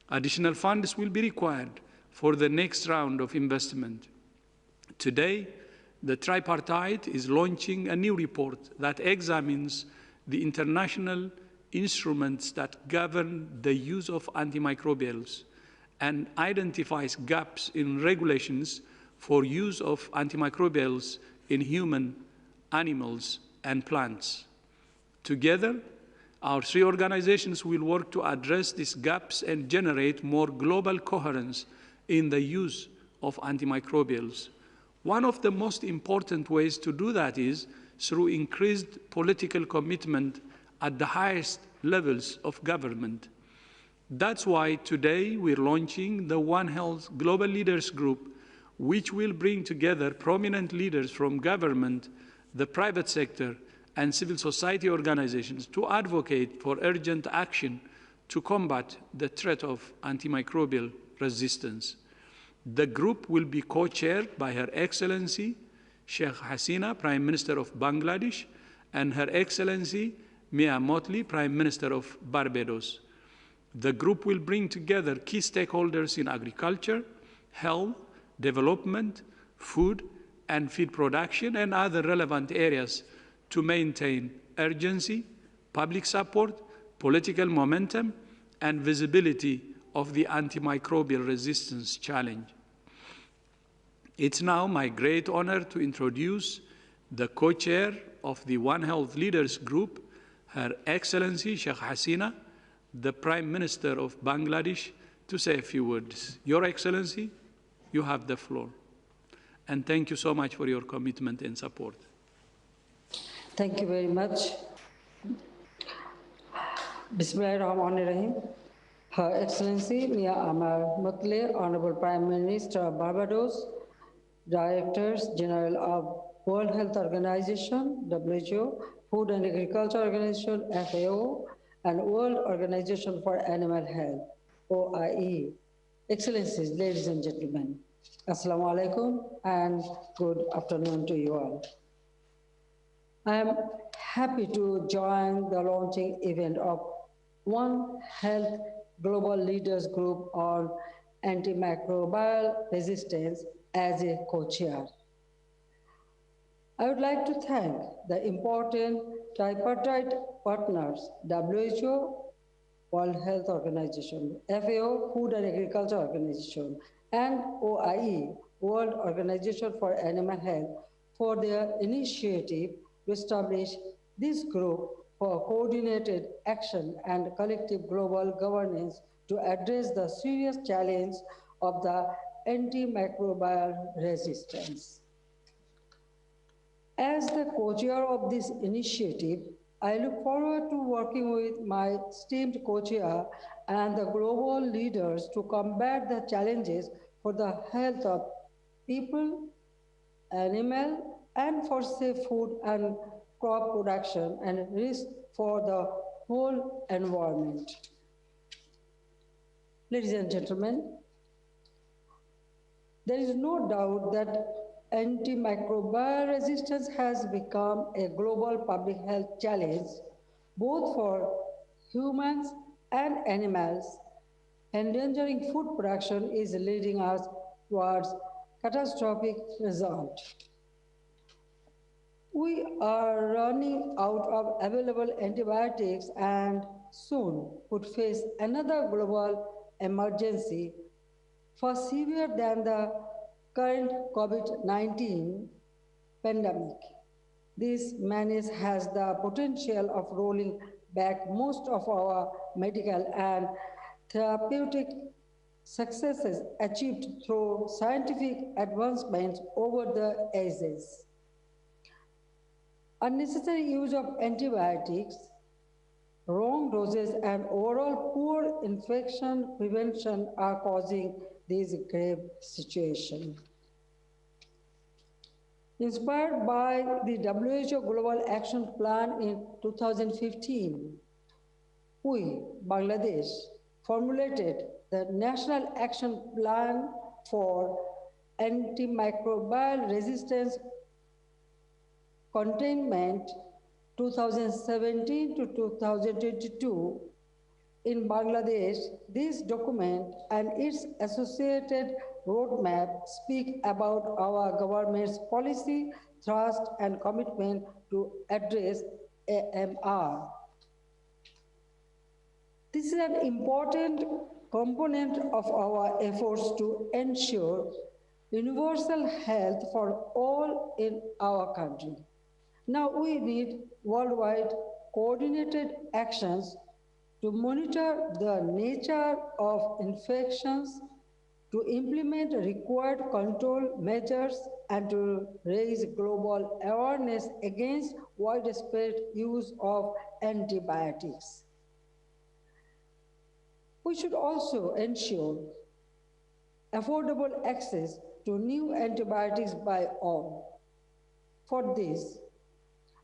Additional funds will be required for the next round of investment. Today, the tripartite is launching a new report that examines the international instruments that govern the use of antimicrobials and identifies gaps in regulations for use of antimicrobials in human, animals, and plants. Together, our three organizations will work to address these gaps and generate more global coherence in the use of antimicrobials. One of the most important ways to do that is through increased political commitment at the highest levels of government. That's why today we're launching the One Health Global Leaders Group, which will bring together prominent leaders from government, the private sector, and civil society organizations to advocate for urgent action to combat the threat of antimicrobial resistance. The group will be co-chaired by Her Excellency Sheikh Hasina, Prime Minister of Bangladesh, and Her Excellency Mia Mottley, Prime Minister of Barbados. The group will bring together key stakeholders in agriculture, health, development, food and feed production, and other relevant areas to maintain urgency, public support, political momentum, and visibility of the antimicrobial resistance challenge. It's now my great honor to introduce the co-chair of the One Health Leaders Group, Her Excellency Sheikh Hasina, the Prime Minister of Bangladesh, to say a few words. Your Excellency, you have the floor. And thank you so much for your commitment and support. Thank you very much. Bismillahirrahmanirrahim. Her Excellency Mia Mottley, Honorable Prime Minister of Barbados, Directors General of World Health Organization, WHO, Food and Agriculture Organization, FAO, and World Organization for Animal Health, OIE. Excellencies, ladies and gentlemen, Assalamu alaikum and good afternoon to you all. I am happy to join the launching event of One Health Global Leaders Group on Antimicrobial Resistance as a co-chair. I would like to thank the important tripartite partners, WHO, World Health Organization, FAO, Food and Agriculture Organization, and OIE, World Organization for Animal Health, for their initiative to establish this group for coordinated action and collective global governance to address the serious challenge of the antimicrobial resistance. As the co-chair of this initiative, I look forward to working with my esteemed co-chair and the global leaders to combat the challenges for the health of people, animal, and for safe food and crop production and risk for the whole environment. Ladies and gentlemen, there is no doubt that antimicrobial resistance has become a global public health challenge, both for humans and animals. Endangering food production is leading us towards catastrophic results. We are running out of available antibiotics and soon would face another global emergency far severe than the current COVID-19 pandemic. This menace has the potential of rolling back most of our medical and therapeutic successes achieved through scientific advancements over the ages. Unnecessary use of antibiotics, wrong doses, and overall poor infection prevention are causing this grave situation. Inspired by the WHO Global Action Plan in 2015, we, Bangladesh, formulated the National Action Plan for Antimicrobial Resistance Containment 2017 to 2022, in Bangladesh, this document and its associated roadmap speak about our government's policy, thrust, and commitment to address AMR. This is an important component of our efforts to ensure universal health for all in our country. Now we need worldwide coordinated actions to monitor the nature of infections, to implement required control measures, and to raise global awareness against widespread use of antibiotics. We should also ensure affordable access to new antibiotics by all. For this,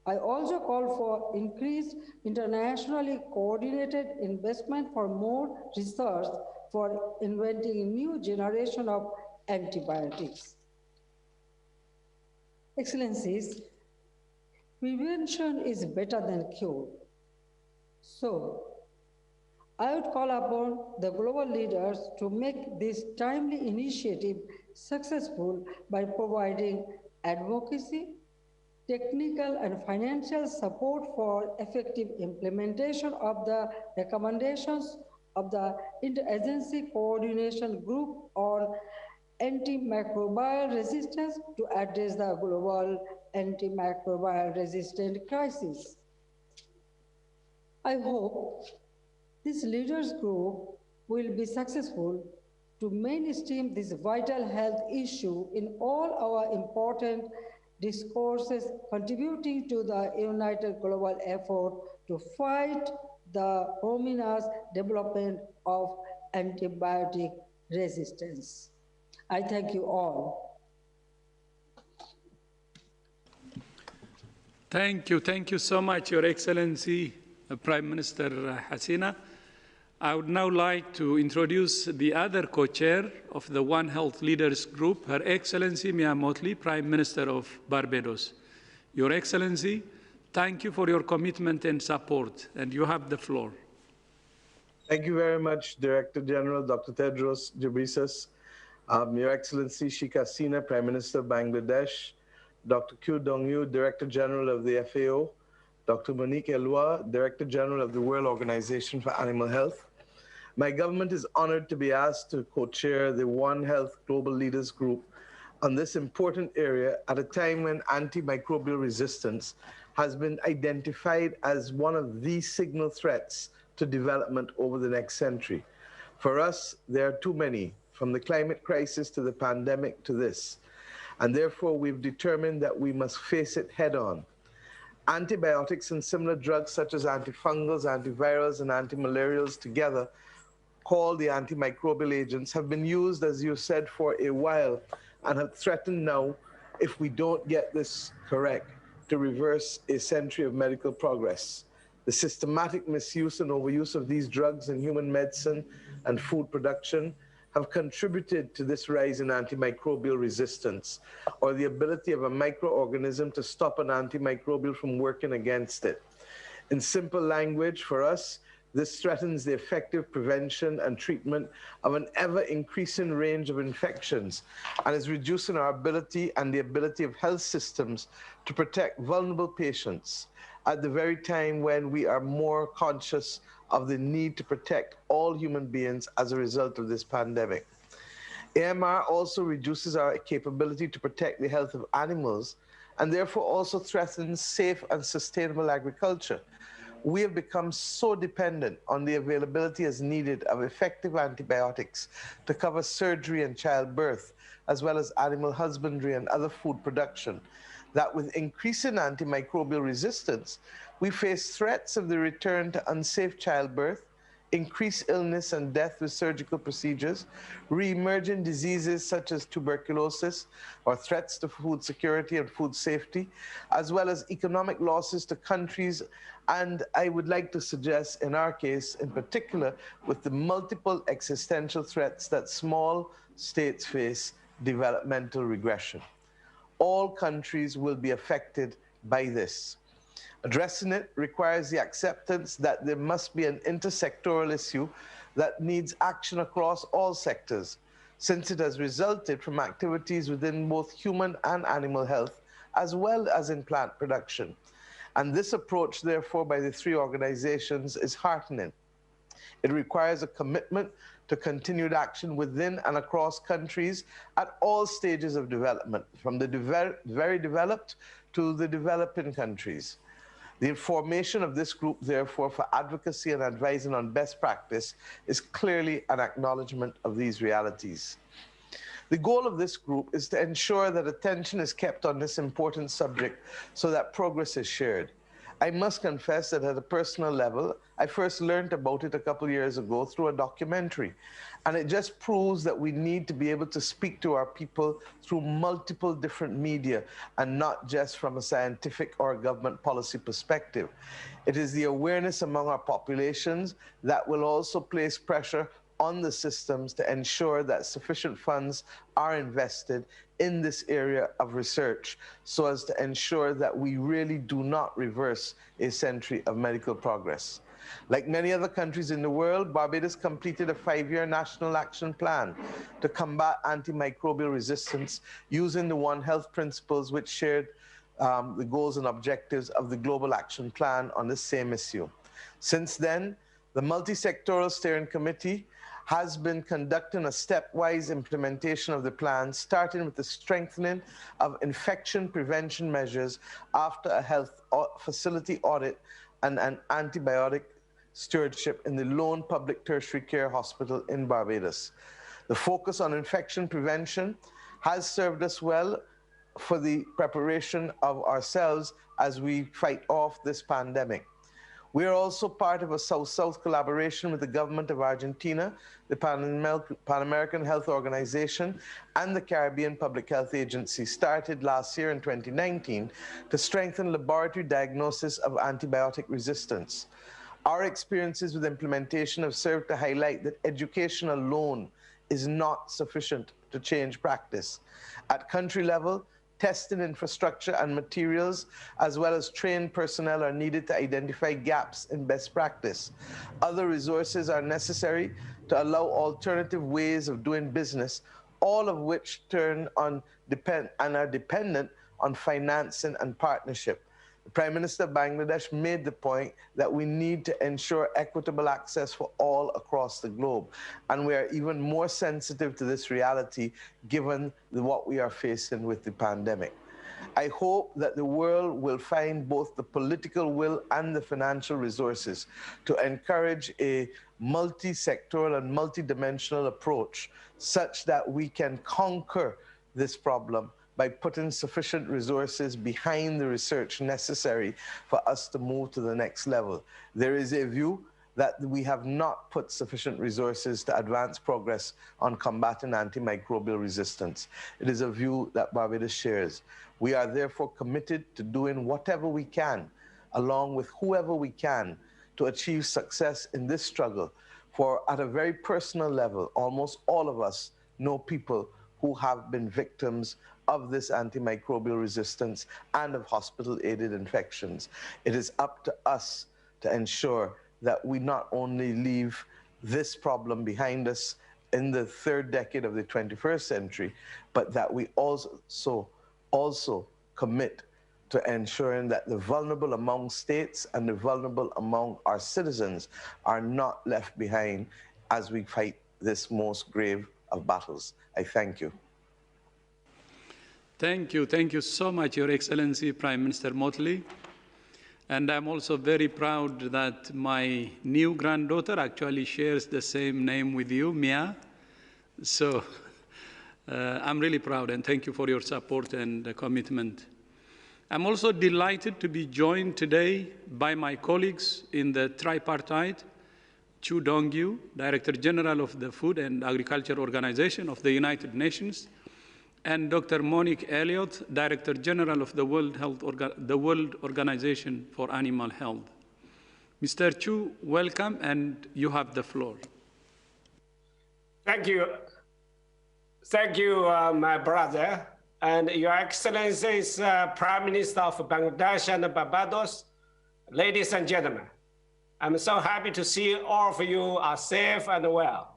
I also call for increased internationally coordinated investment for more research for inventing a new generation of antibiotics. Excellencies, prevention is better than cure. So, I would call upon the global leaders to make this timely initiative successful by providing advocacy, technical and financial support for effective implementation of the recommendations of the Interagency Coordination Group on antimicrobial resistance to address the global antimicrobial resistant crisis. I hope this leaders group will be successful to mainstream this vital health issue in all our important discourses, contributing to the united global effort to fight the ominous development of antibiotic resistance. I thank you all. Thank you so much, Your Excellency, Prime Minister Hasina. I would now like to introduce the other co-chair of the One Health Leaders Group, Her Excellency Mia Mottley, Prime Minister of Barbados. Your Excellency, thank you for your commitment and support, and you have the floor. Thank you very much, Director General Dr. Tedros Ghebreyesus, Your Excellency Sheikh Hasina, Prime Minister of Bangladesh, Dr. Kyu Dong-yu, Director General of the FAO, Dr. Monique Eloi, Director General of the World Organization for Animal Health. My government is honored to be asked to co-chair the One Health Global Leaders Group on this important area at a time when antimicrobial resistance has been identified as one of the signal threats to development over the next century. For us, there are too many, from the climate crisis to the pandemic to this, and therefore we've determined that we must face it head on. Antibiotics and similar drugs such as antifungals, antivirals, and antimalarials together, called the antimicrobial agents, have been used, as you said, for a while and have threatened now, if we don't get this correct, to reverse a century of medical progress. The systematic misuse and overuse of these drugs in human medicine and food production have contributed to this rise in antimicrobial resistance, or the ability of a microorganism to stop an antimicrobial from working against it. In simple language, for us, this threatens the effective prevention and treatment of an ever-increasing range of infections and is reducing our ability and the ability of health systems to protect vulnerable patients at the very time when we are more conscious of the need to protect all human beings as a result of this pandemic. AMR also reduces our capability to protect the health of animals and therefore also threatens safe and sustainable agriculture. We have become so dependent on the availability as needed of effective antibiotics to cover surgery and childbirth, as well as animal husbandry and other food production, that with increasing antimicrobial resistance, we face threats of the return to unsafe childbirth, increased illness and death with surgical procedures, re-emerging diseases such as tuberculosis, or threats to food security and food safety, as well as economic losses to countries, and I would like to suggest in our case in particular, with the multiple existential threats that small states face, developmental regression. All countries will be affected by this. Addressing it requires the acceptance that there must be an intersectoral issue that needs action across all sectors, since it has resulted from activities within both human and animal health, as well as in plant production. And this approach, therefore, by the three organizations is heartening. It requires a commitment to continued action within and across countries at all stages of development, from the very developed to the developing countries. The formation of this group, therefore, for advocacy and advising on best practice is clearly an acknowledgement of these realities. The goal of this group is to ensure that attention is kept on this important subject so that progress is shared. I must confess that at a personal level, I first learned about it a couple years ago through a documentary. And it just proves that we need to be able to speak to our people through multiple different media and not just from a scientific or government policy perspective. It is the awareness among our populations that will also place pressure on the systems to ensure that sufficient funds are invested in this area of research so as to ensure that we really do not reverse a century of medical progress. Like many other countries in the world, Barbados completed a 5-year national action plan to combat antimicrobial resistance using the One Health principles which shared the goals and objectives of the Global Action Plan on the same issue. Since then, the Multi-Sectoral Steering Committee has been conducting a stepwise implementation of the plan, starting with the strengthening of infection prevention measures after a health facility audit and an antibiotic stewardship in the Lone Public Tertiary Care Hospital in Barbados. The focus on infection prevention has served us well for the preparation of ourselves as we fight off this pandemic. We are also part of a South-South collaboration with the government of Argentina, the Pan American Health Organization, and the Caribbean Public Health Agency, started last year in 2019 to strengthen laboratory diagnosis of antibiotic resistance. Our experiences with implementation have served to highlight that education alone is not sufficient to change practice. At country level, testing infrastructure and materials, as well as trained personnel, are needed to identify gaps in best practice. Other resources are necessary to allow alternative ways of doing business, all of which are dependent on financing and partnership. The Prime Minister of Bangladesh made the point that we need to ensure equitable access for all across the globe. And we are even more sensitive to this reality given what we are facing with the pandemic. I hope that the world will find both the political will and the financial resources to encourage a multi-sectoral and multi-dimensional approach such that we can conquer this problem by putting sufficient resources behind the research necessary for us to move to the next level. There is a view that we have not put sufficient resources to advance progress on combating antimicrobial resistance. It is a view that Barbados shares. We are therefore committed to doing whatever we can, along with whoever we can, to achieve success in this struggle. For at a very personal level, almost all of us know people who have been victims of this antimicrobial resistance and of hospital-aided infections. It is up to us to ensure that we not only leave this problem behind us in the third decade of the 21st century, but that we also commit to ensuring that the vulnerable among states and the vulnerable among our citizens are not left behind as we fight this most grave of battles. I thank you. Thank you so much, Your Excellency, Prime Minister Motley. And I'm also very proud that my new granddaughter actually shares the same name with you, Mia. So I'm really proud, and thank you for your support and commitment. I'm also delighted to be joined today by my colleagues in the tripartite, Chu Dongyu, Director General of the Food and Agriculture Organization of the United Nations, and Dr. Monique Elliott, Director General of the World Organization for Animal Health. Mr. Chu, welcome, and you have the floor. Thank you. Thank you, my brother, and Your Excellencies, Prime Minister of Bangladesh and Barbados, ladies and gentlemen, I'm so happy to see all of you are safe and well.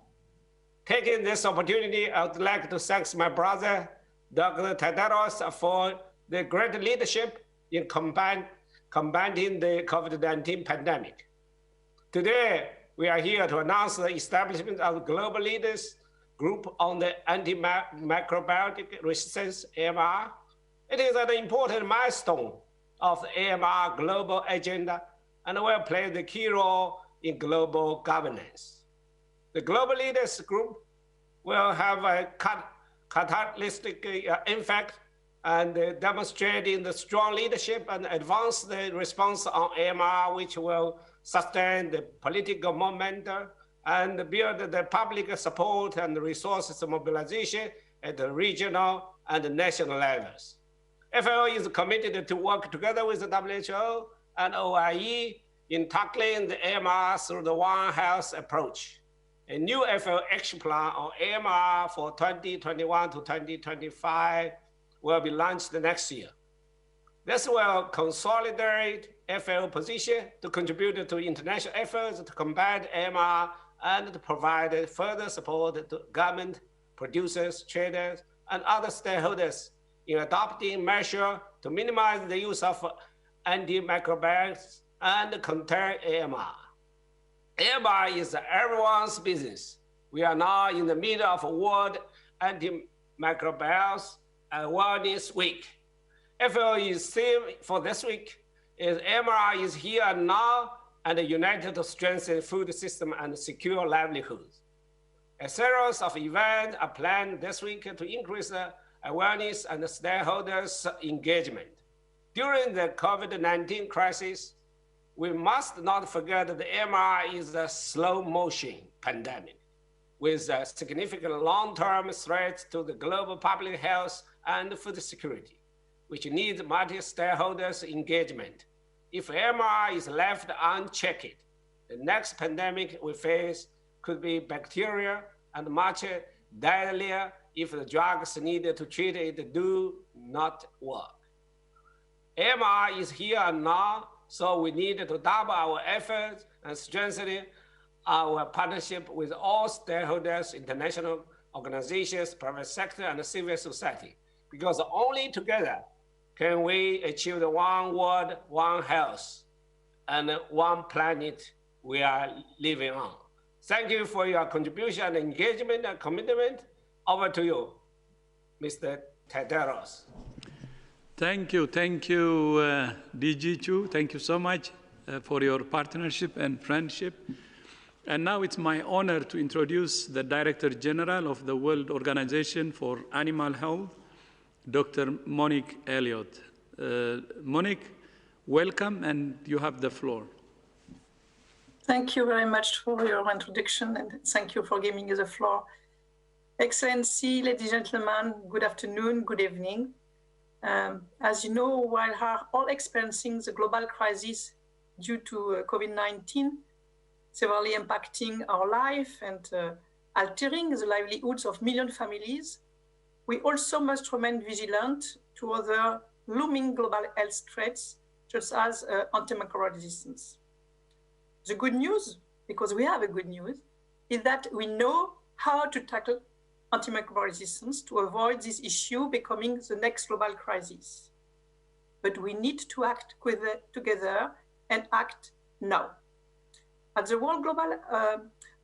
Taking this opportunity, I would like to thank my brother, Dr. Tedros, for the great leadership in combating the COVID-19 pandemic. Today, we are here to announce the establishment of the Global Leaders Group on the Antimicrobial Resistance, AMR. It is an important milestone of the AMR global agenda and will play the key role in global governance. The Global Leaders Group will have a catalytic impact and demonstrating the strong leadership and advance the response on AMR, which will sustain the political momentum and build the public support and resources mobilization at the regional and national levels. FAO is committed to work together with the WHO and OIE in tackling the AMR through the One Health approach. A new FAO action plan on AMR for 2021 to 2025 will be launched next year. This will consolidate FAO position to contribute to international efforts to combat AMR and to provide further support to government, producers, traders, and other stakeholders in adopting measures to minimize the use of antimicrobials and contain AMR. AMR is everyone's business. We are now in the middle of World Antimicrobials Awareness Week. FAO's theme for this week is AMR is here now and united to strengthen food system and secure livelihoods. A series of events are planned this week to increase awareness and stakeholders' engagement. During the COVID-19 crisis, we must not forget that the AMR is a slow-motion pandemic with a significant long-term threat to the global public health and food security, which needs multi-stakeholders engagement. If AMR is left unchecked, the next pandemic we face could be bacterial and much deadlier if the drugs needed to treat it do not work. AMR is here now, so we need to double our efforts and strengthen our partnership with all stakeholders, international organizations, private sector, and civil society, because only together can we achieve the one world, one health, and one planet we are living on. Thank you for your contribution and engagement and commitment. Over to you, Mr. Tedros. Thank you, DG Chu. Thank you so much for your partnership and friendship. And now it's my honor to introduce the Director General of the World Organization for Animal Health, Dr. Monique Elliott. Monique, welcome, and you have the floor. Thank you very much for your introduction, and thank you for giving me the floor. Excellency, ladies and gentlemen, good afternoon, good evening. As you know, while we are all experiencing the global crisis due to COVID-19, severely impacting our life and altering the livelihoods of million families, we also must remain vigilant to other looming global health threats, such as antimicrobial resistance. The good news, because we have a good news, is that we know how to tackle antimicrobial resistance to avoid this issue becoming the next global crisis. But we need to act together and act now. At the World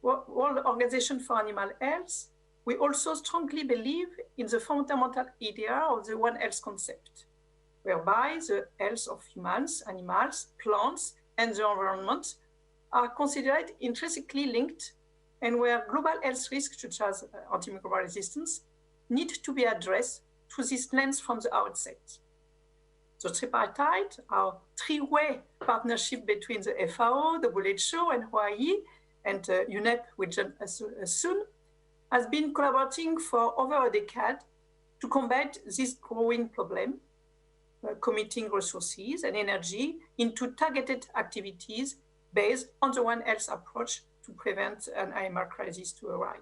Organization for Animal Health, we also strongly believe in the fundamental idea of the One Health concept, whereby the health of humans, animals, plants, and the environment are considered intrinsically linked, and where global health risks such as antimicrobial resistance need to be addressed through this lens from the outset. The tripartite, our three-way partnership between the FAO, the WHO, and OIE, and UNEP, which soon, has been collaborating for over a decade to combat this growing problem, committing resources and energy into targeted activities based on the One Health approach to prevent an AMR crisis to arise.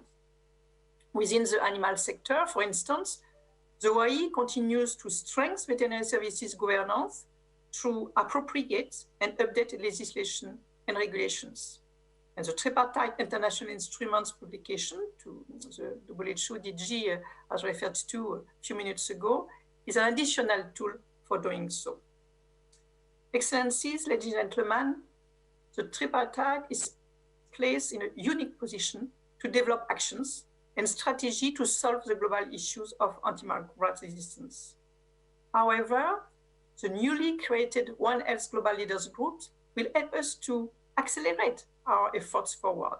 Within the animal sector, for instance, the OIE continues to strengthen veterinary services governance through appropriate and updated legislation and regulations. And the tripartite international instruments publication to the WHO DG, as referred to a few minutes ago, is an additional tool for doing so. Excellencies, ladies and gentlemen, the tripartite is placed in a unique position to develop actions and strategy to solve the global issues of antimicrobial resistance. However, the newly created One Health Global Leaders Group will help us to accelerate our efforts forward.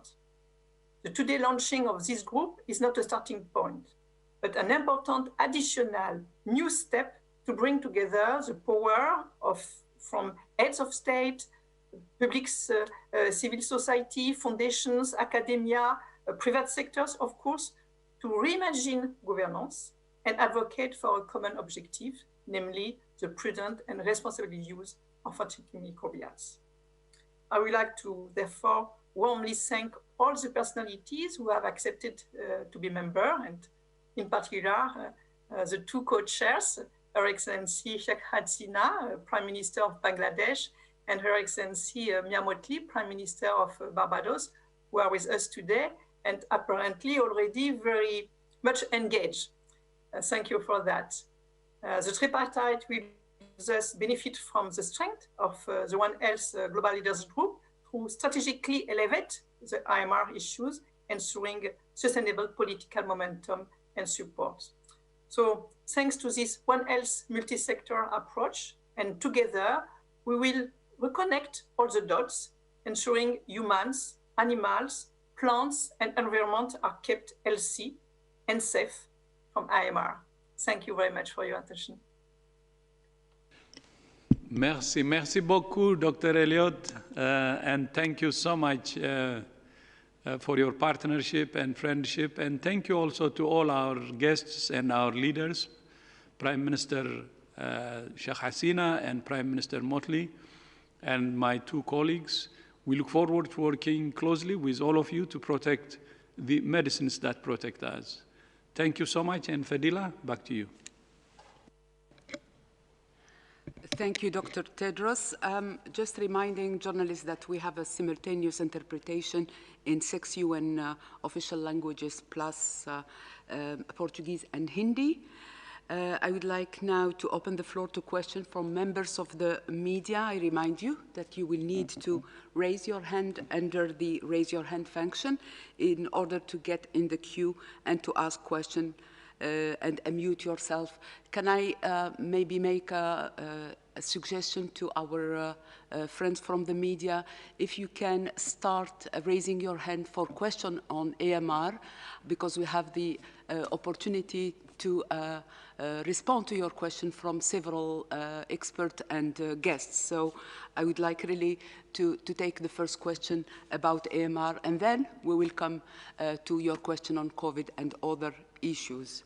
The today launching of this group is not a starting point, but an important additional new step to bring together the power from heads of state, public, civil society, foundations, academia, private sectors, of course, to reimagine governance and advocate for a common objective, namely the prudent and responsible use of antimicrobials. I would like to therefore warmly thank all the personalities who have accepted to be member, and in particular the two co-chairs, Her Excellency Sheikh Hasina, Prime Minister of Bangladesh, and Her Excellency Mia Mottley, Prime Minister of Barbados, who are with us today and apparently already very much engaged. Thank you for that. The tripartite will thus benefit from the strength of the One Health Global Leaders Group to strategically elevate the IMR issues, ensuring sustainable political momentum and support. So thanks to this One Health multi-sector approach, and together we will reconnect all the dots, ensuring humans, animals, plants, and environment are kept healthy and safe from IMR. Thank you very much for your attention. Merci beaucoup, Dr. Elliott, and thank you so much for your partnership and friendship, and thank you also to all our guests and our leaders, Prime Minister Sheikh Hasina and Prime Minister Mottley, and my two colleagues. We look forward to working closely with all of you to protect the medicines that protect us. Thank you so much, and Fadila, back to you. Thank you, Dr. Tedros. Just reminding journalists that we have a simultaneous interpretation in 6 UN official languages plus Portuguese and Hindi. I would like now to open the floor to questions from members of the media. I remind you that you will need to raise your hand under the raise your hand function in order to get in the queue and to ask questions and unmute yourself. Can I maybe make a suggestion to our friends from the media? If you can start raising your hand for question on AMR, because we have the opportunity to respond to your question from several experts and guests. So I would like really to take the first question about AMR, and then we will come to your question on COVID and other issues.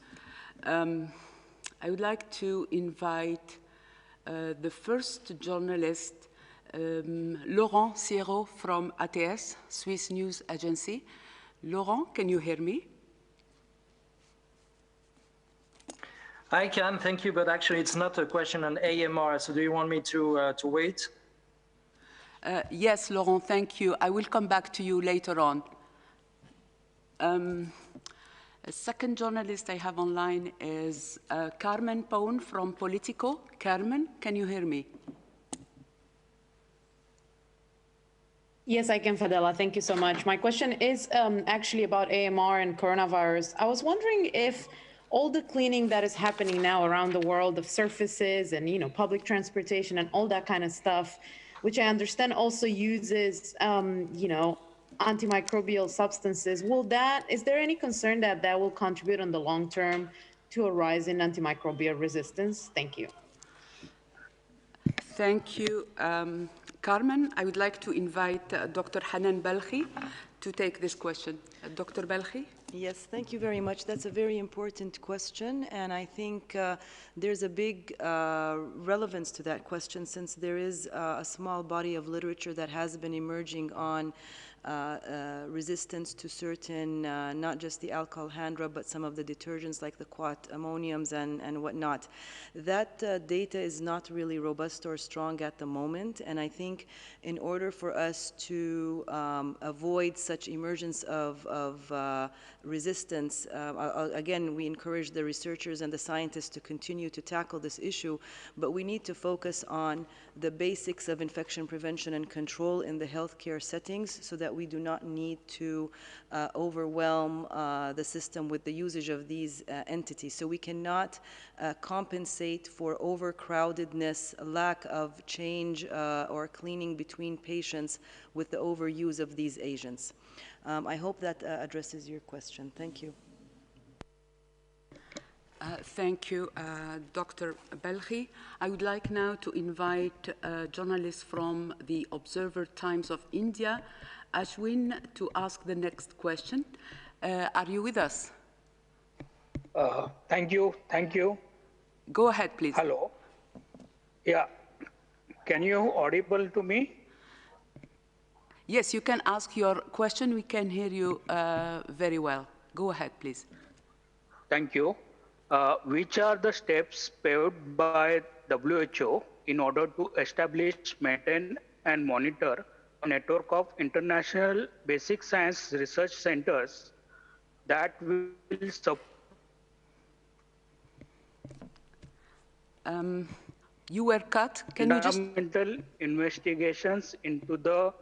I would like to invite the first journalist, Laurent Sierot from ATS, Swiss News Agency. Laurent, can you hear me? I can, thank you, but actually it's not a question on AMR, so do you want me to wait? Yes, Laurent, thank you. I will come back to you later on. A second journalist I have online is Carmen Paun from Politico. Carmen, can you hear me? Yes, I can, Fadela. Thank you so much. My question is actually about AMR and coronavirus. I was wondering if all the cleaning that is happening now around the world of surfaces and, you know, public transportation and all that kind of stuff, which I understand also uses, you know, antimicrobial substances, is there any concern that that will contribute on the long term to a rise in antimicrobial resistance? Thank you. Thank you, Carmen. I would like to invite Dr. Hanan Balkhi to take this question. Dr. Balkhi? Yes, thank you very much. That's a very important question, and I think there's a big relevance to that question, since there is a small body of literature that has been emerging on resistance to certain, not just the alkyl handra, but some of the detergents like the quat ammoniums and whatnot. That data is not really robust or strong at the moment, and I think in order for us to avoid such emergence of resistance, again, we encourage the researchers and the scientists to continue to tackle this issue, but we need to focus on the basics of infection prevention and control in the healthcare settings so that we do not need to overwhelm the system with the usage of these entities. So we cannot compensate for overcrowdedness, lack of change or cleaning between patients with the overuse of these agents. I hope that addresses your question. Thank you. Thank you, Dr. Belkhi. I would like now to invite journalists from the Observer Times of India, Ashwin, to ask the next question. Are you with us? Thank you. Thank you. Go ahead, please. Hello. Yeah. Can you audible to me? Yes, you can ask your question. We can hear you very well. Go ahead, please. Thank you. Which are the steps paved by WHO in order to establish, maintain, and monitor a network of international basic science research centers that will support? You were cut. Can you just... Fundamental investigations into the...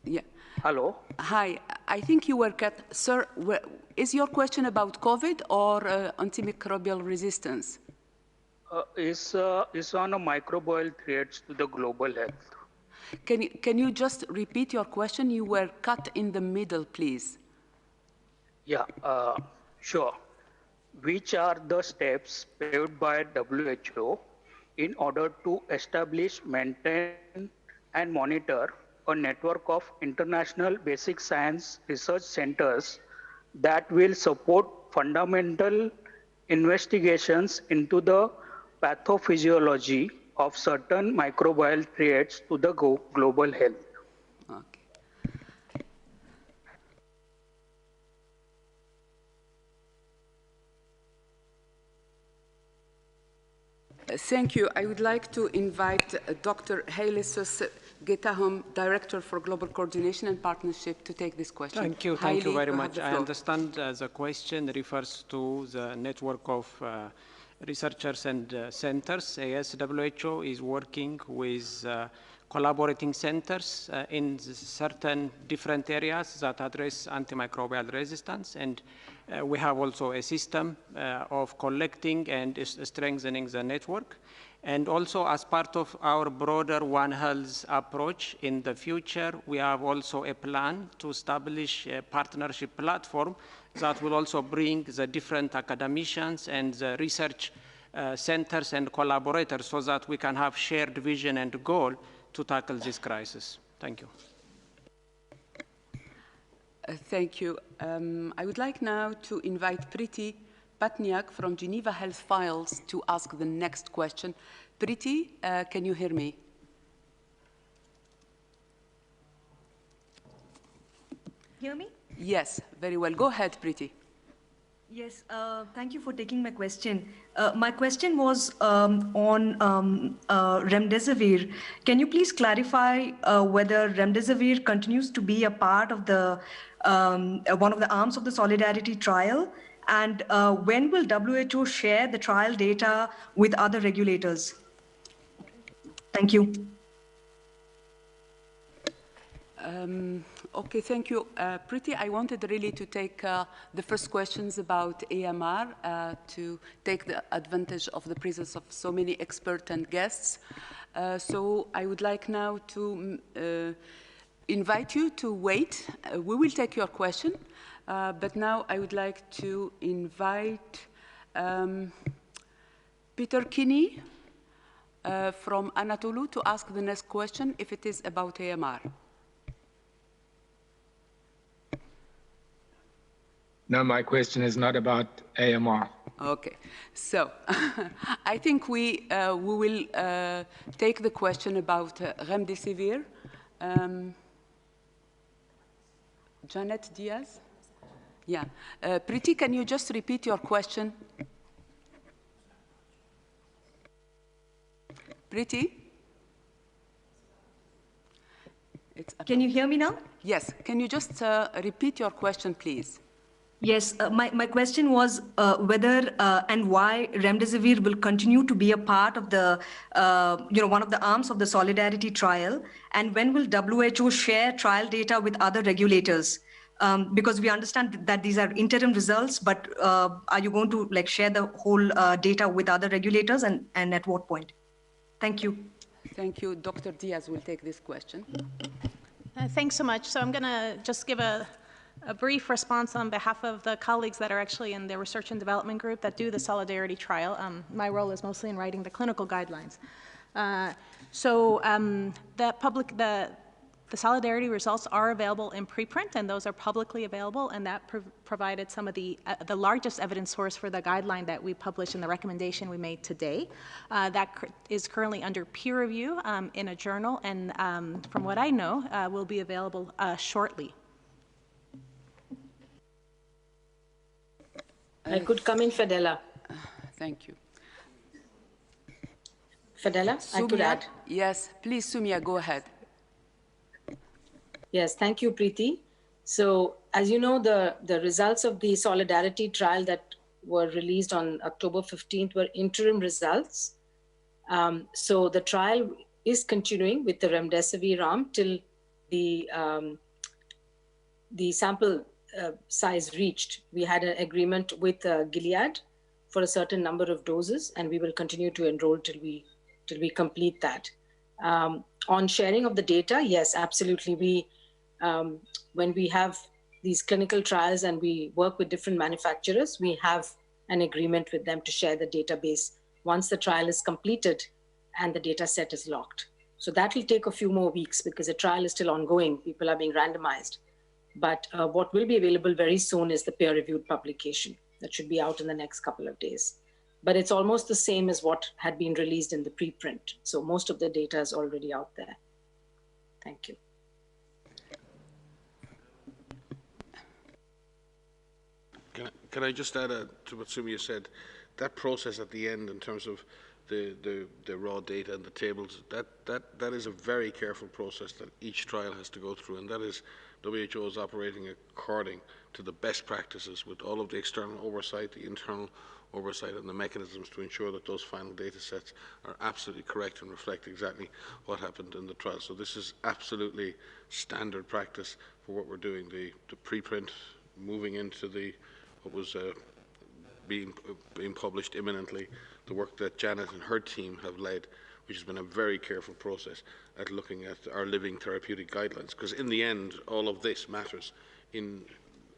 Yeah. Hello? Hi, I think you were cut. Sir, is your question about COVID or antimicrobial resistance? Is on a microbial threats to the global health. Can you just repeat your question? You were cut in the middle, please. Yeah, sure. Which are the steps paved by WHO in order to establish, maintain, and monitor a network of international basic science research centers that will support fundamental investigations into the pathophysiology of certain microbial threats to the global health? Okay. Thank you. I would like to invite Dr. Haile Getahum, Director for Global Coordination and Partnership, to take this question. Thank you very much. I understand the question refers to the network of researchers and centers. Yes, WHO is working with collaborating centers in certain different areas that address antimicrobial resistance, and we have also a system of collecting and strengthening the network. And also, as part of our broader One Health approach in the future, we have also a plan to establish a partnership platform that will also bring the different academicians and the research centers and collaborators so that we can have shared vision and goal to tackle this crisis. Thank you. Thank you. I would like now to invite Priti Patniak from Geneva Health Files to ask the next question. Priti, can you hear me? Hear me? Yes, very well. Go ahead, Priti. Yes, thank you for taking my question. My question was on remdesivir. Can you please clarify whether remdesivir continues to be a part of the one of the arms of the Solidarity trial? And when will WHO share the trial data with other regulators? Thank you. Okay, thank you. Priti, I wanted really to take the first questions about AMR to take the advantage of the presence of so many experts and guests. So I would like now to invite you to wait. We will take your question, but now I would like to invite Peter Kinney from Anatolu to ask the next question if it is about AMR. No, my question is not about AMR. Okay, so I think we will take the question about remdesivir. Janet Diaz? Yeah. Preeti, can you just repeat your question? Preeti? Can you hear me now? Yes. Can you just repeat your question, please? Yes, my question was whether and why remdesivir will continue to be a part of the, one of the arms of the solidarity trial, and when will WHO share trial data with other regulators? Because we understand that these are interim results, but are you going to share the whole data with other regulators, and at what point? Thank you. Thank you. Dr. Diaz will take this question. Thanks so much. So I'm going to just give a brief response on behalf of the colleagues that are actually in the research and development group that do the solidarity trial. My role is mostly in writing the clinical guidelines. The solidarity results are available in preprint, and those are publicly available, and that provided some of the largest evidence source for the guideline that we published in the recommendation we made today. That is currently under peer review in a journal, and from what I know, will be available shortly. I could come in, Fadela. Thank you. Fadela, I could add. Yes, please, Sumia, go ahead. Yes, thank you, Preeti. So, as you know, the results of the solidarity trial that were released on October 15th were interim results. So the trial is continuing with the remdesivir arm till the sample size reached. We had an agreement with Gilead for a certain number of doses, and we will continue to enroll till we complete that. On sharing of the data, yes, absolutely. When we have these clinical trials and we work with different manufacturers, we have an agreement with them to share the database once the trial is completed and the data set is locked. So that will take a few more weeks because the trial is still ongoing. People are being randomized. But what will be available very soon is the peer-reviewed publication that should be out in the next couple of days. But it's almost the same as what had been released in the preprint. So most of the data is already out there. Thank you. Can I just add to what Sumia said? That process at the end in terms of the raw data and the tables, that is a very careful process that each trial has to go through, and that is WHO is operating according to the best practices with all of the external oversight, the internal oversight, and the mechanisms to ensure that those final data sets are absolutely correct and reflect exactly what happened in the trial. So this is absolutely standard practice for what we're doing. The preprint, moving into what was being published imminently, the work that Janet and her team have led, which has been a very careful process at looking at our living therapeutic guidelines. Because in the end, all of this matters in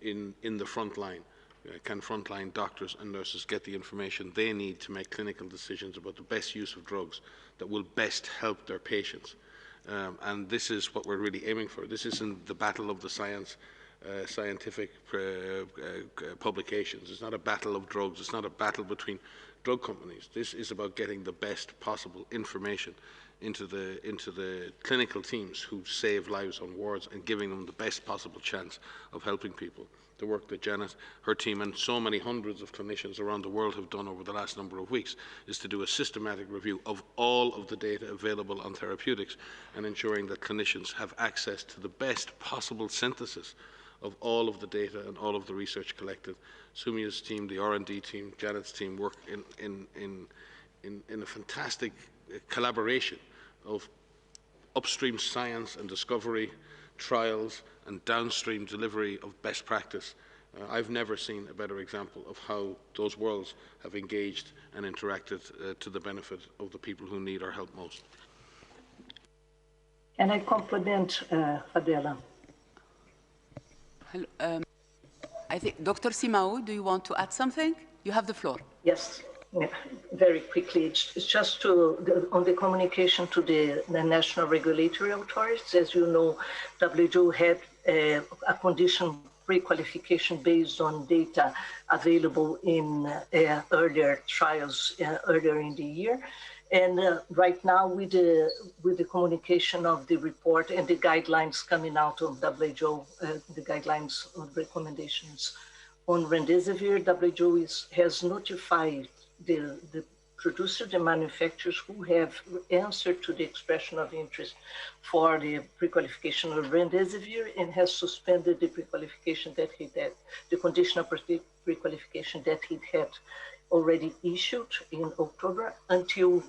the front line. Can frontline doctors and nurses get the information they need to make clinical decisions about the best use of drugs that will best help their patients? And this is what we're really aiming for. This isn't the battle of the scientific publications. It's not a battle of drugs. It's not a battle between drug companies. This is about getting the best possible information into the clinical teams who save lives on wards and giving them the best possible chance of helping people. The work that Janet, her team, and so many hundreds of clinicians around the world have done over the last number of weeks is to do a systematic review of all of the data available on therapeutics and ensuring that clinicians have access to the best possible synthesis of all of the data and all of the research collected. Sumia's team, the R&D team, Janet's team work in a fantastic collaboration of upstream science and discovery, trials, and downstream delivery of best practice. I've never seen a better example of how those worlds have engaged and interacted to the benefit of the people who need our help most. Can I compliment Adela? Hello, I think Dr. Simao, do you want to add something? You have the floor. Yes, very quickly. It's just on the communication to the national regulatory authorities. As you know, WHO had a condition pre-qualification based on data available in earlier trials earlier in the year. And right now, with the communication of the report and the guidelines coming out of WHO, the guidelines of recommendations on remdesivir, WHO has notified the producers and manufacturers who have answered to the expression of interest for the pre-qualification of remdesivir and has suspended the pre-qualification that he had, the conditional pre-qualification that he had already issued in October until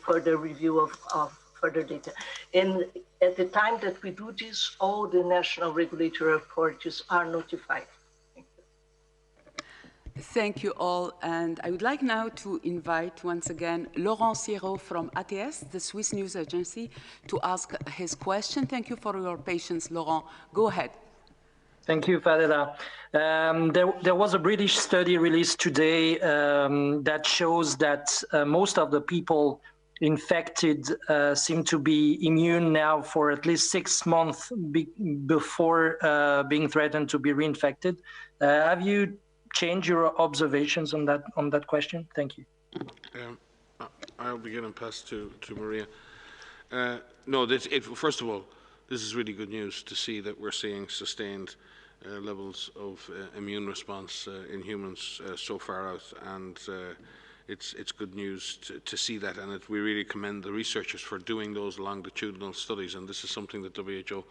further review of further data. And at the time that we do this, all the national regulatory authorities are notified. Thank you all. And I would like now to invite once again Laurent Siro from ATS, the Swiss News Agency, to ask his question. Thank you for your patience, Laurent. Go ahead. Thank you, Fadela. There was a British study released today that shows that most of the people infected seem to be immune now for at least 6 months before being threatened to be reinfected. Have you changed your observations on that question? Thank you. I'll begin and pass to Maria. No, first of all, this is really good news to see that we're seeing sustained levels of immune response in humans so far out, and it's good news to see that, and we really commend the researchers for doing those longitudinal studies, and this is something that WHO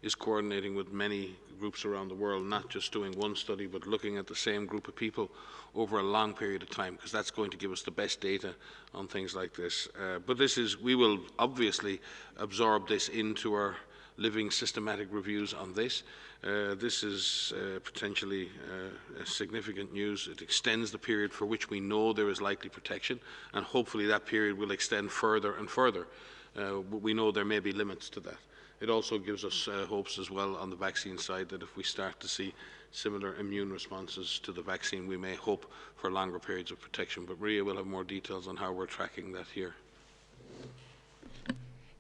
is coordinating with many groups around the world, not just doing one study, but looking at the same group of people over a long period of time, because that's going to give us the best data on things like this. But we will obviously absorb this into our living systematic reviews on this. This is potentially significant news. It extends the period for which we know there is likely protection, and hopefully that period will extend further and further. We know there may be limits to that. It also gives us hopes as well on the vaccine side that if we start to see similar immune responses to the vaccine, we may hope for longer periods of protection. But Maria will have more details on how we're tracking that here.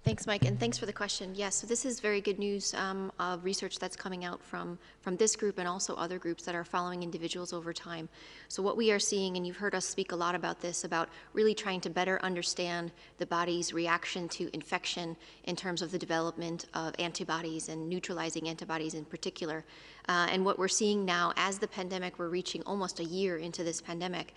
Thanks, Mike, and thanks for the question. Yes, so this is very good news of research that's coming out from this group and also other groups that are following individuals over time. So what we are seeing, and you've heard us speak a lot about this, about really trying to better understand the body's reaction to infection in terms of the development of antibodies and neutralizing antibodies in particular. And what we're seeing now as the pandemic, we're reaching almost a year into this pandemic,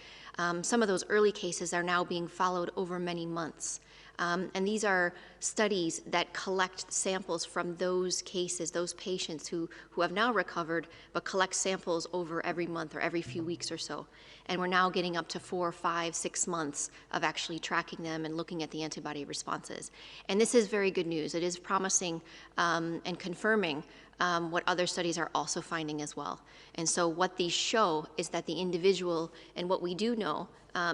some of those early cases are now being followed over many months. And these are studies that collect samples from those cases, those patients who have now recovered, but collect samples over every month or every few weeks or so. And we're now getting up to 4, 5, 6 months of actually tracking them and looking at the antibody responses. And this is very good news. It is promising and confirming what other studies are also finding as well. And so what these show is that the individual, and what we do know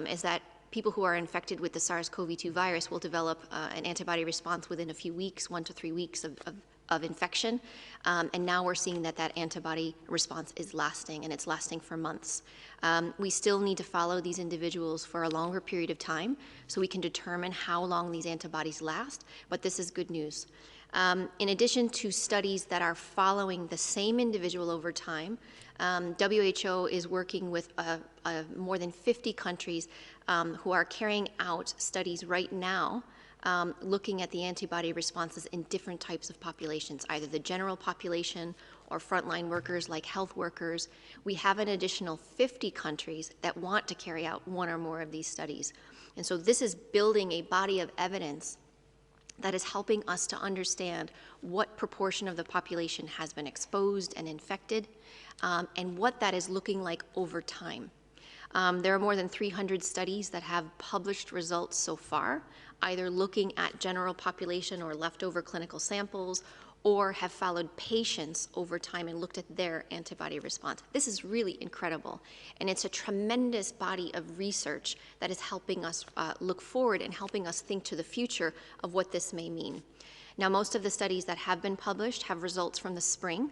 is that people who are infected with the SARS-CoV-2 virus will develop an antibody response within a few weeks, 1 to 3 weeks of infection. And now we're seeing that antibody response is lasting, and it's lasting for months. We still need to follow these individuals for a longer period of time so we can determine how long these antibodies last, but this is good news. In addition to studies that are following the same individual over time, WHO is working with more than 50 countries who are carrying out studies right now looking at the antibody responses in different types of populations, either the general population or frontline workers like health workers. We have an additional 50 countries that want to carry out one or more of these studies. And so this is building a body of evidence that is helping us to understand what proportion of the population has been exposed and infected, and what that is looking like over time. There are more than 300 studies that have published results so far, either looking at general population or leftover clinical samples, or have followed patients over time and looked at their antibody response. This is really incredible, and it's a tremendous body of research that is helping us look forward and helping us think to the future of what this may mean. Now, most of the studies that have been published have results from the spring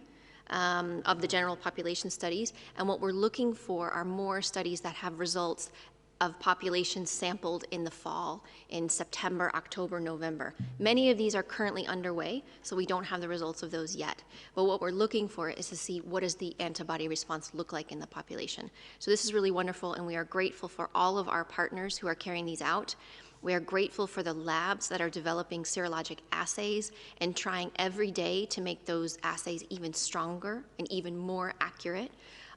of the general population studies, and what we're looking for are more studies that have results of populations sampled in the fall, in September, October, November. Many of these are currently underway, so we don't have the results of those yet. But what we're looking for is to see what does the antibody response look like in the population. So this is really wonderful, and we are grateful for all of our partners who are carrying these out. We are grateful for the labs that are developing serologic assays and trying every day to make those assays even stronger and even more accurate.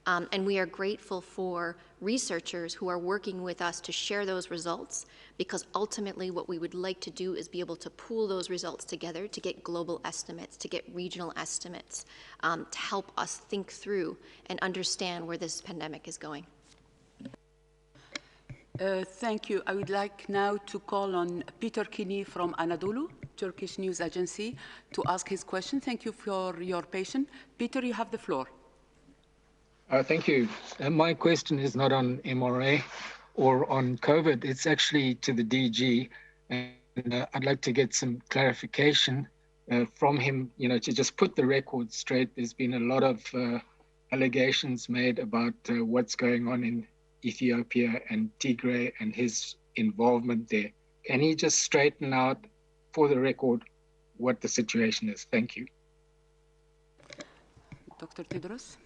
And we are grateful for researchers who are working with us to share those results, because ultimately what we would like to do is be able to pool those results together to get global estimates, to get regional estimates, to help us think through and understand where this pandemic is going. Thank you. I would like now to call on Peter Kini from Anadolu, Turkish news agency, to ask his question. Thank you for your patience. Peter, you have the floor. Thank you. My question is not on mRNA or on COVID. It's actually to the DG. And I'd like to get some clarification from him, to just put the record straight. There's been a lot of allegations made about what's going on in Ethiopia and Tigray and his involvement there. Can he just straighten out for the record what the situation is? Thank you. Dr. Tedros?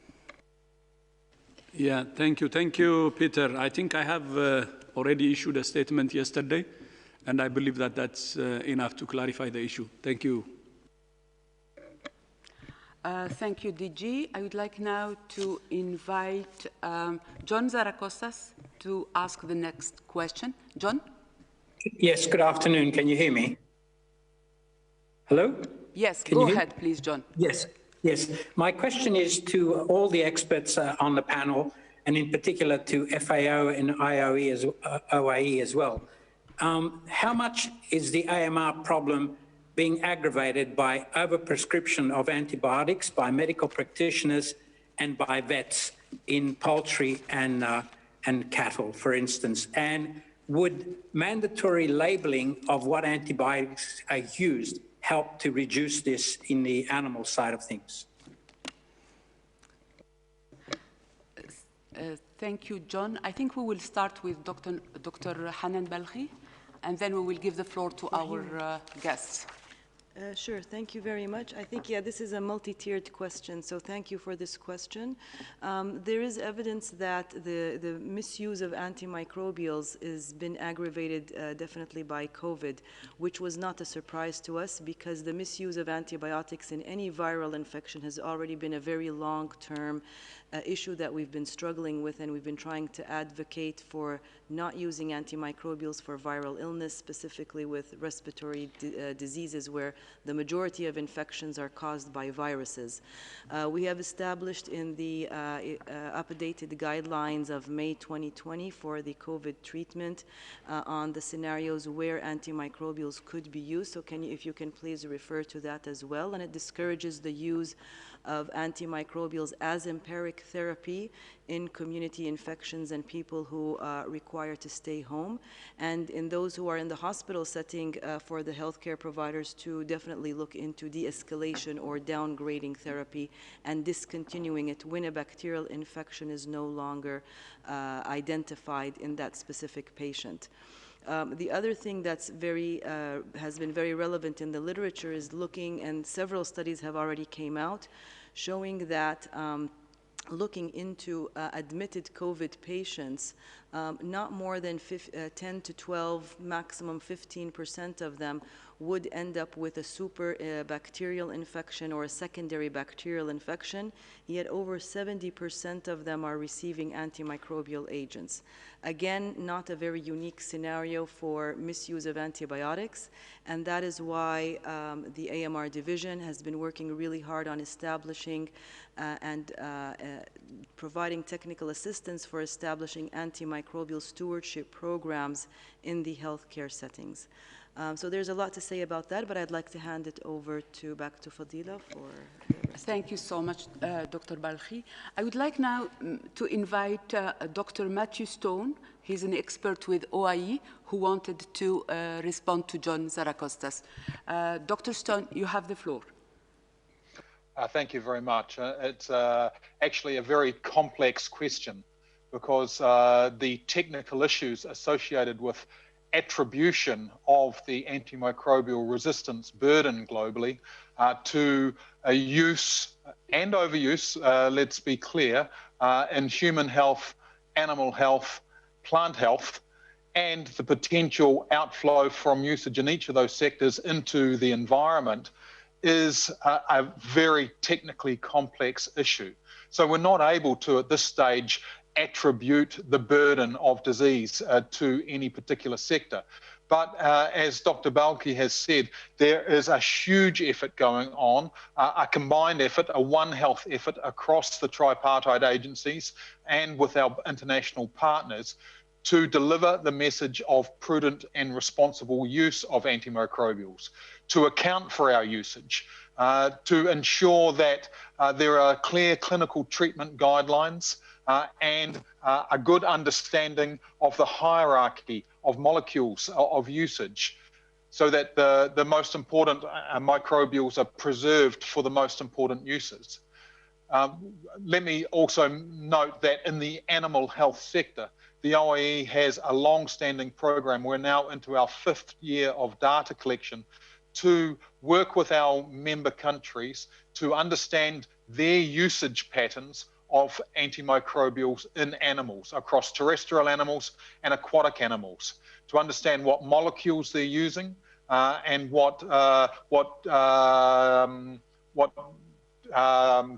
Yeah, thank you. Thank you, Peter. I think I have already issued a statement yesterday, and I believe that that's enough to clarify the issue. Thank you. Thank you, DG. I would like now to invite John Zaracostas to ask the next question. John? Yes, good afternoon. Can you hear me? Hello? Yes, go ahead, please, John. Yes. Yes, my question is to all the experts on the panel, and in particular to FAO and OIE as well. How much is the AMR problem being aggravated by overprescription of antibiotics by medical practitioners and by vets in poultry and cattle, for instance? And would mandatory labeling of what antibiotics are used help to reduce this in the animal side of things? Thank you, John. I think we will start with Dr. Hanan Balkhi, and then we will give the floor to our guests. Sure, thank you very much. I think, this is a multi-tiered question, so thank you for this question. There is evidence that the misuse of antimicrobials has been aggravated definitely by COVID, which was not a surprise to us because the misuse of antibiotics in any viral infection has already been a very long-term issue that we've been struggling with, and we've been trying to advocate for not using antimicrobials for viral illness, specifically with respiratory diseases where the majority of infections are caused by viruses. We have established in the updated guidelines of May 2020 for the COVID treatment on the scenarios where antimicrobials could be used. So if you can please refer to that as well. And it discourages the use of antimicrobials as empiric therapy in community infections and people who require to stay home. And in those who are in the hospital setting, for the healthcare providers to definitely look into de-escalation or downgrading therapy and discontinuing it when a bacterial infection is no longer identified in that specific patient. The other thing that's has been very relevant in the literature is looking, and several studies have already came out, showing that looking into admitted COVID patients, not more than 10 to 12, maximum 15% of them would end up with a super bacterial infection or a secondary bacterial infection, yet over 70% of them are receiving antimicrobial agents. Again, not a very unique scenario for misuse of antibiotics, and that is why the AMR division has been working really hard on establishing and providing technical assistance for establishing antimicrobial stewardship programs in the healthcare settings. So there's a lot to say about that, but I'd like to hand it over back to Fadila for the rest. Thank you so much, Dr. Balkhi. I would like now to invite Dr. Matthew Stone. He's an expert with OIE who wanted to respond to John Zaracostas. Dr. Stone, you have the floor. Thank you very much. It's actually a very complex question. because the technical issues associated with attribution of the antimicrobial resistance burden globally to use and overuse, let's be clear, in human health, animal health, plant health, and the potential outflow from usage in each of those sectors into the environment is a very technically complex issue. So we're not able to, at this stage, attribute the burden of disease to any particular sector. But as Dr. Balke has said, there is a huge effort going on, a combined effort, a One Health effort across the tripartite agencies and with our international partners to deliver the message of prudent and responsible use of antimicrobials, to account for our usage, to ensure that there are clear clinical treatment guidelines and a good understanding of the hierarchy of molecules of usage, so that the most important microbials are preserved for the most important uses. Let me also note that in the animal health sector, the OIE has a long-standing program. We're now into our 5th year of data collection to work with our member countries to understand their usage patterns of antimicrobials in animals, across terrestrial animals and aquatic animals, to understand what molecules they're using and what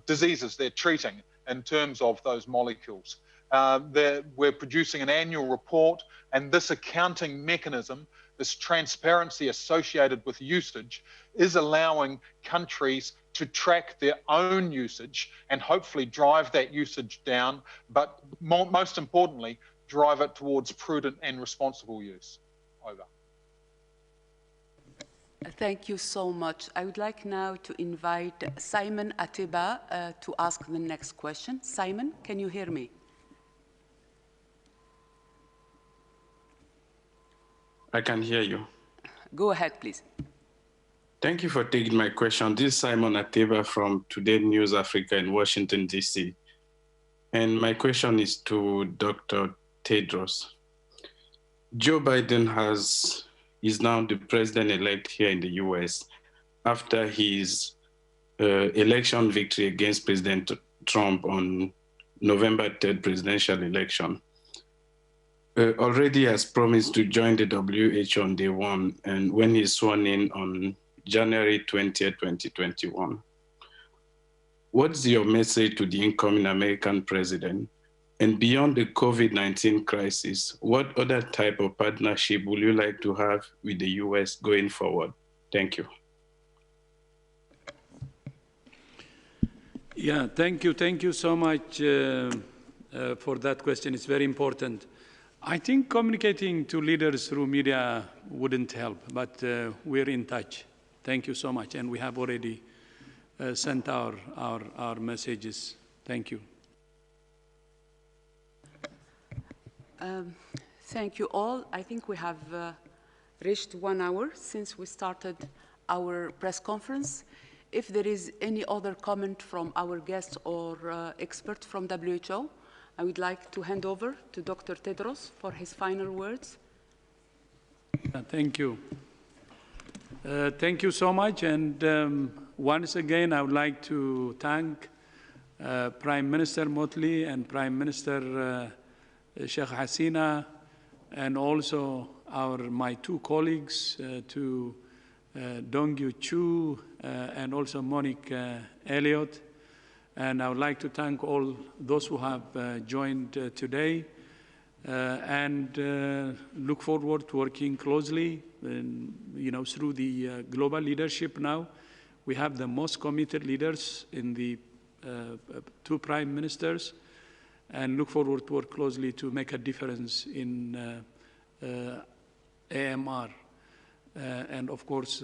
diseases they're treating in terms of those molecules. We're producing an annual report, and this accounting mechanism, this transparency associated with usage, is allowing countries to track their own usage and hopefully drive that usage down, but most importantly, drive it towards prudent and responsible use. Over. Thank you so much. I would like now to invite Simon Atiba to ask the next question. Simon, can you hear me? I can hear you. Go ahead, please. Thank you for taking my question. This is Simon Ateba from Today News Africa in Washington, D.C. And my question is to Dr. Tedros. Joe Biden is now the president-elect here in the U.S. after his election victory against President Trump on November 3rd presidential election. Already has promised to join the WHO on day one, and when he's sworn in on January 20th, 2021. What's your message to the incoming American president? And beyond the COVID-19 crisis, what other type of partnership would you like to have with the US going forward? Thank you. Yeah, thank you so much for that question. It's very important. I think communicating to leaders through media wouldn't help, but we're in touch. Thank you so much, and we have already sent our messages. Thank you. Thank you all. I think we have reached 1 hour since we started our press conference. If there is any other comment from our guests or experts from WHO, I would like to hand over to Dr. Tedros for his final words. Thank you. Thank you so much. And once again, I would like to thank Prime Minister Motley and Prime Minister Sheikh Hasina, and also my two colleagues, Dongyu Chu and also Monique Elliott. And I would like to thank all those who have joined today and look forward to working closely through the global leadership now. We have the most committed leaders in the two prime ministers, and look forward to work closely to make a difference in AMR and of course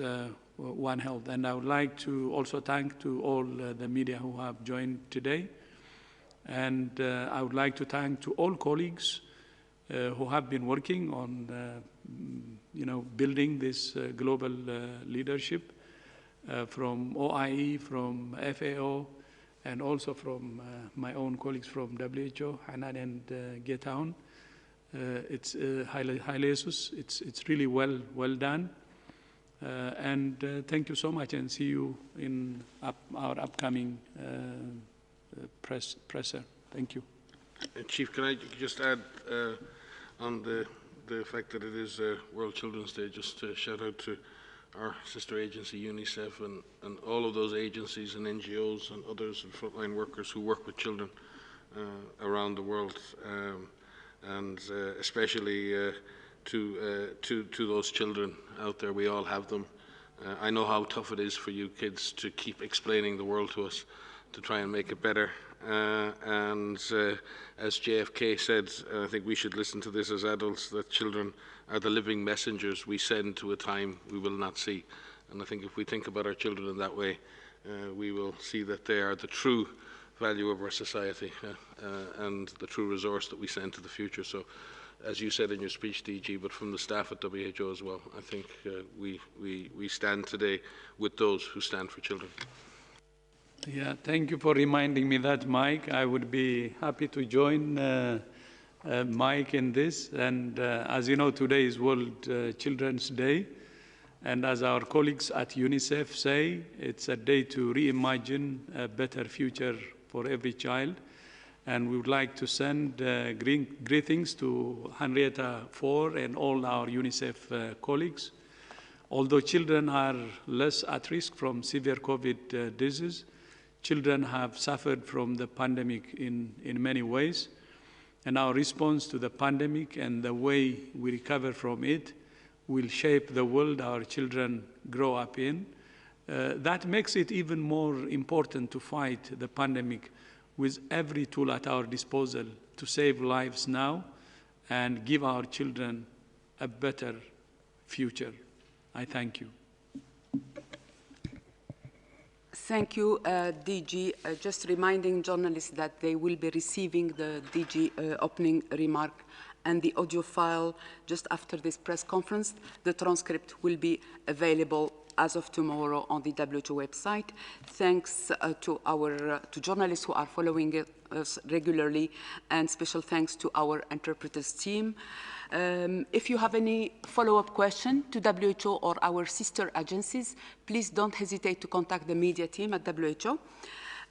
One Health. And I would like to also thank to all the media who have joined today. And I would like to thank to all colleagues who have been working on building this global leadership from OIE, from FAO, and also from my own colleagues from WHO, Hanan and Getaun. It's Hailesus. It's really well done. And thank you so much, and see you in our upcoming presser. Thank you. Chief, can I just add on the fact that it is World Children's Day, just to shout out to our sister agency, UNICEF, and all of those agencies and NGOs and others and frontline workers who work with children around the world, and especially to those children out there. We all have them. I know how tough it is for you kids to keep explaining the world to us, to try and make it better. And as JFK said, I think we should listen to this as adults, that children are the living messengers we send to a time we will not see. And I think if we think about our children in that way, we will see that they are the true value of our society and the true resource that we send to the future. So, as you said in your speech, DG, but from the staff at WHO as well, I think we stand today with those who stand for children. Yeah, thank you for reminding me that, Mike. I would be happy to join Mike in this. And as you know, today is World Children's Day. And as our colleagues at UNICEF say, it's a day to reimagine a better future for every child. And we would like to send greetings to Henrietta Fore and all our UNICEF colleagues. Although children are less at risk from severe COVID disease, children have suffered from the pandemic in many ways. And our response to the pandemic and the way we recover from it will shape the world our children grow up in. That makes it even more important to fight the pandemic with every tool at our disposal to save lives now and give our children a better future. I thank you. Thank you, DG. Just reminding journalists that they will be receiving the DG opening remark and the audio file just after this press conference. The transcript will be available as of tomorrow on the WHO website. Thanks to journalists who are following us regularly, and special thanks to our interpreters team. If you have any follow-up question to WHO or our sister agencies, please don't hesitate to contact the media team at WHO.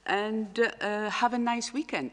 And have a nice weekend.